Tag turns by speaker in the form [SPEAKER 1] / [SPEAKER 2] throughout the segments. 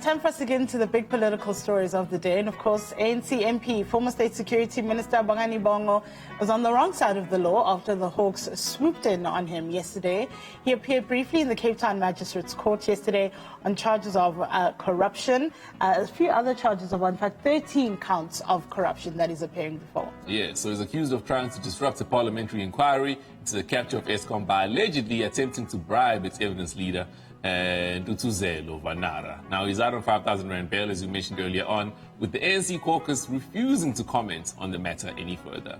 [SPEAKER 1] time for us to get into the big political stories of the day. And of course, ANC MP, former State Security Minister Bongani Bongo, was on the wrong side of the law after the Hawks swooped in on him yesterday. He appeared briefly in the Cape Town Magistrate's Court yesterday on charges of corruption, a few other charges of, in fact, 13 counts of corruption that he's appearing before.
[SPEAKER 2] Yeah, so he's accused of trying to disrupt a parliamentary inquiry into the capture of Eskom by allegedly attempting to bribe its evidence leader, Dutuzelo Vanara. Now, he's out on 5,000 Rand bail, as you mentioned earlier on, with the ANC caucus refusing to comment on the matter any further.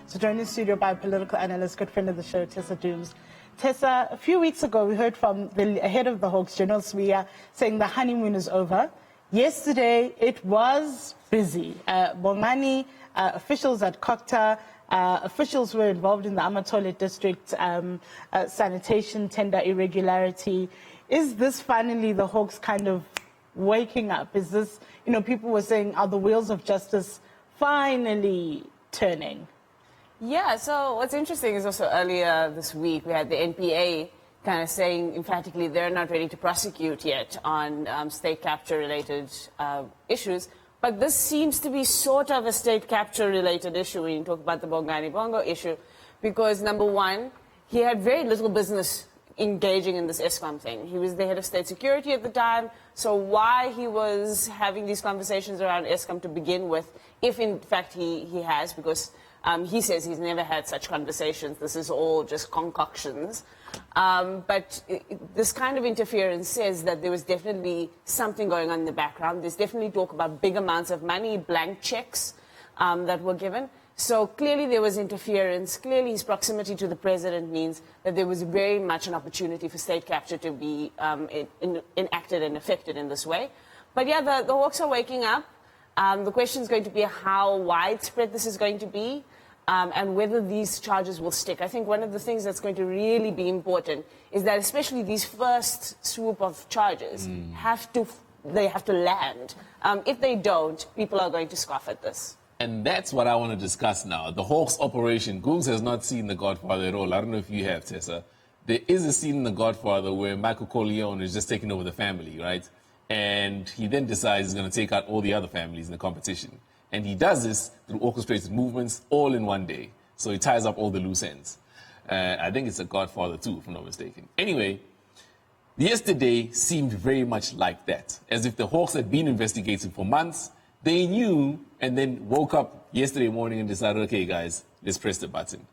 [SPEAKER 1] So joined in studio by political analyst, good friend of the show, Tessa Dooms. Tessa, a few weeks ago, we heard from the head of the Hawks, General Zuma, saying the honeymoon is over. Yesterday, it was busy. Bongani, officials at Kokta, officials were involved in the Amatole district sanitation tender irregularity. Is this finally the Hawks kind of waking up? Is this, people were saying, are the wheels of justice finally turning?
[SPEAKER 3] Yeah, so what's interesting is also earlier this week we had the NPA kind of saying emphatically they're not ready to prosecute yet on state capture-related issues. But this seems to be sort of a state capture-related issue when you talk about the Bongani Bongo issue, because number one, he had very little business engaging in this Eskom thing. He was the head of state security at the time, so why he was having these conversations around Eskom to begin with, if in fact he has, because he says he's never had such conversations, this is all just concoctions. But this kind of interference says that there was definitely something going on in the background. There's definitely talk about big amounts of money, blank checks that were given. So clearly there was interference. Clearly his proximity to the president means that there was very much an opportunity for state capture to be enacted and effected in this way. But yeah, the Hawks are waking up. The question is going to be how widespread this is going to be. And whether these charges will stick. I think one of the things that's going to really be important is that especially these first swoop of charges have to land. If they don't, people are going to scoff at this.
[SPEAKER 2] And that's what I want to discuss now. The Hawks operation. Googs has not seen The Godfather at all. I don't know if you have, Tessa. There is a scene in The Godfather where Michael Corleone is just taking over the family, right? And he then decides he's going to take out all the other families in the competition. And he does this through orchestrated movements all in one day. So he ties up all the loose ends. I think it's a Godfather too, if I'm not mistaken. Anyway, yesterday seemed very much like that. As if the Hawks had been investigating for months. They knew and then woke up yesterday morning and decided, okay, guys, let's press the button.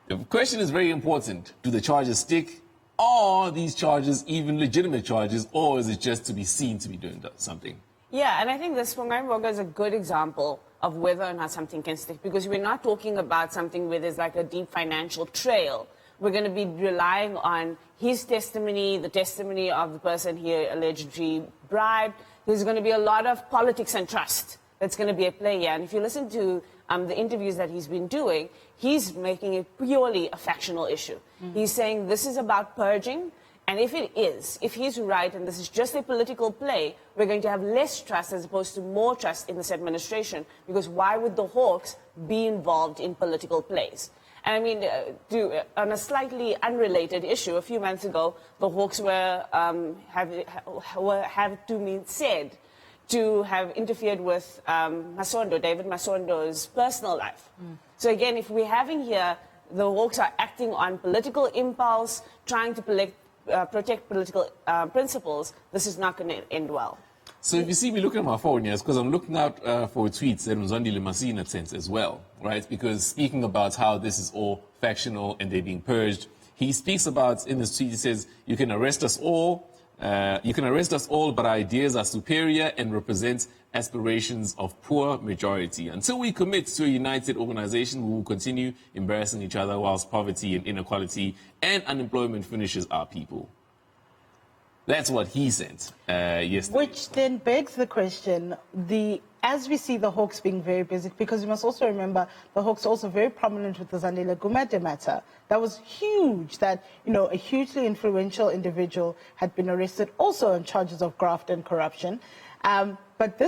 [SPEAKER 2] The question is very important. Do the charges stick? Are these charges even legitimate charges? Or is it just to be seen to be doing something?
[SPEAKER 3] Yeah, and I think this Bongani Bongo is a good example of whether or not something can stick, because we're not talking about something where there's like a deep financial trail. We're going to be relying on his testimony, the testimony of the person he allegedly bribed. There's going to be a lot of politics and trust that's going to be at play here. And if you listen to the interviews that he's been doing, he's making it purely a factional issue. He's saying this is about purging. And if it is, if he's right and this is just a political play, we're going to have less trust as opposed to more trust in this administration, because why would the Hawks be involved in political plays? And I mean, on a slightly unrelated issue, a few months ago, the Hawks were said to have interfered with David Masondo's personal life. So again, if we're having here, the Hawks are acting on political impulse, trying to protect political principles, this is not going to end well.
[SPEAKER 2] So if you see me looking at my phone, yes, because I'm looking out for tweets that Mzondi Limasi in a sense as well, right? Because speaking about how this is all factional and they're being purged, he speaks about, in this tweet, he says, you can arrest us all, but our ideas are superior and represent aspirations of poor majority. Until we commit to a united organization, we will continue embarrassing each other whilst poverty and inequality and unemployment finishes our people. That's what he sent yesterday.
[SPEAKER 1] Which then begs the question, as we see the Hawks being very busy, because you must also remember the Hawks are also very prominent with the Zandile Gumede matter. That was huge, that, a hugely influential individual had been arrested also on charges of graft and corruption. But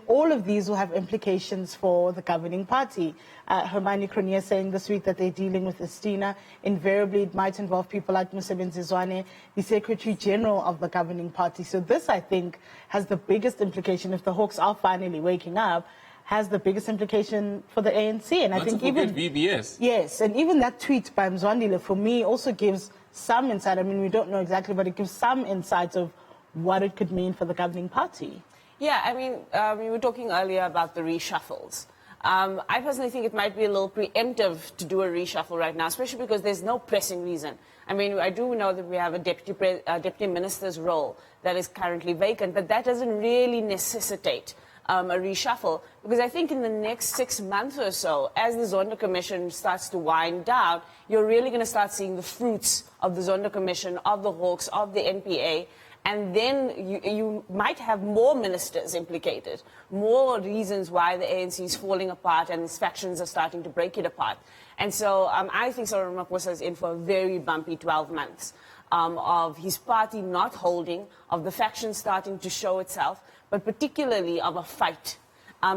[SPEAKER 1] all of these will have implications for the governing party. Hermione Cronje saying this week that they're dealing with Estina. Invariably, it might involve people like Mosebenzi Zwane, the Secretary General of the governing party. So this, I think, has the biggest implication. If the Hawks are finally waking up, has the biggest implication for the ANC. And I think even
[SPEAKER 2] VBS.
[SPEAKER 1] Yes, and even that tweet by Mzwandile, for me, also gives some insight. I mean, we don't know exactly, but it gives some insight of what it could mean for the governing party.
[SPEAKER 3] Yeah, I mean, we were talking earlier about the reshuffles. I personally think it might be a little preemptive to do a reshuffle right now, especially because there's no pressing reason. I mean, I do know that we have a deputy minister's role that is currently vacant, but that doesn't really necessitate a reshuffle, because I think in the next 6 months or so, as the Zondo Commission starts to wind down, you're really going to start seeing the fruits of the Zondo Commission, of the Hawks, of the NPA. And then you might have more ministers implicated, more reasons why the ANC is falling apart and its factions are starting to break it apart. And so I think Cyril Ramaphosa is in for a very bumpy 12 months of his party not holding, of the factions starting to show itself, but particularly of a fight.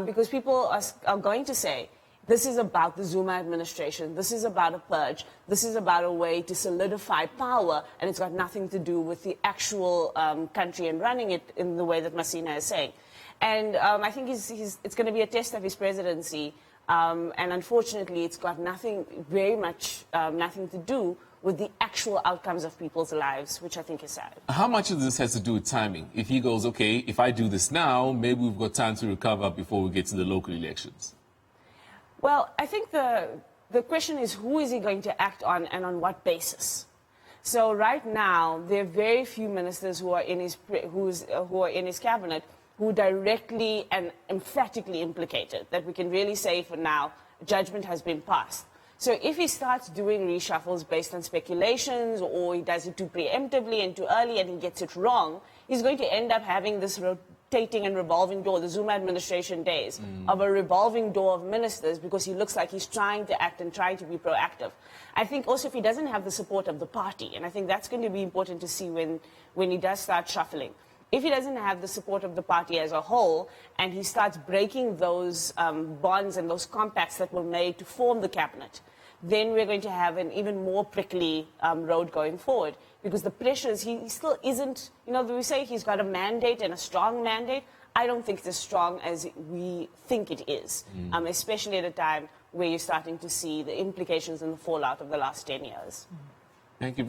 [SPEAKER 3] Because people are going to say, this is about the Zuma administration. This is about a purge. This is about a way to solidify power, and it's got nothing to do with the actual country and running it in the way that Masina is saying. And I think it's going to be a test of his presidency, and unfortunately, it's got nothing to do with the actual outcomes of people's lives, which I think is sad.
[SPEAKER 2] How much of this has to do with timing? If he goes, okay, if I do this now, maybe we've got time to recover before we get to the local elections.
[SPEAKER 3] Well, I think the question is, who is he going to act on and on what basis? So right now, there are very few ministers who are in his cabinet who directly and emphatically implicated, that we can really say for now, judgment has been passed. So if he starts doing reshuffles based on speculations, or he does it too preemptively and too early and he gets it wrong, he's going to end up having this rotating and revolving door, the Zuma administration days, of a revolving door of ministers, because he looks like he's trying to act and trying to be proactive. I think also if he doesn't have the support of the party, and I think that's going to be important to see when he does start shuffling. If he doesn't have the support of the party as a whole, and he starts breaking those bonds and those compacts that were made to form the cabinet, then we're going to have an even more prickly road going forward. Because the pressures, he still isn't, we say he's got a mandate and a strong mandate. I don't think it's as strong as we think it is, especially at a time where you're starting to see the implications and the fallout of the last 10 years.
[SPEAKER 2] Thank you.